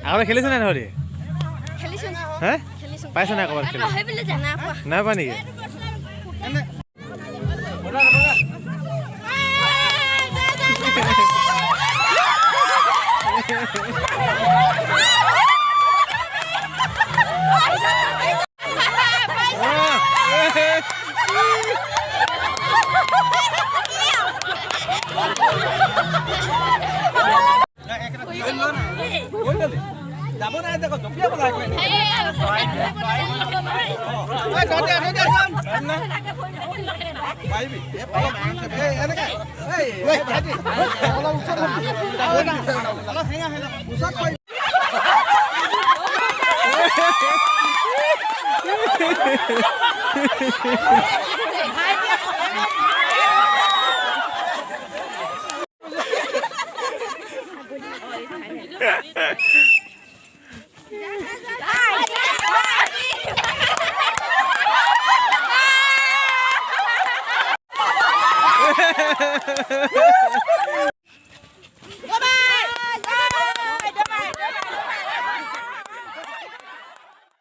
আগতে খেলিছে নাই ধৰি হে পাইছে নাই ক'ৰবাত খেলি নাই পোৱা নেকি যাব নাই দেখো জপিয়া বলা একো নাই পাইবি এই এনেকা এই ভাইটি অলপ উচৰ অলপ হেঙা হেঙা উচৰ পাই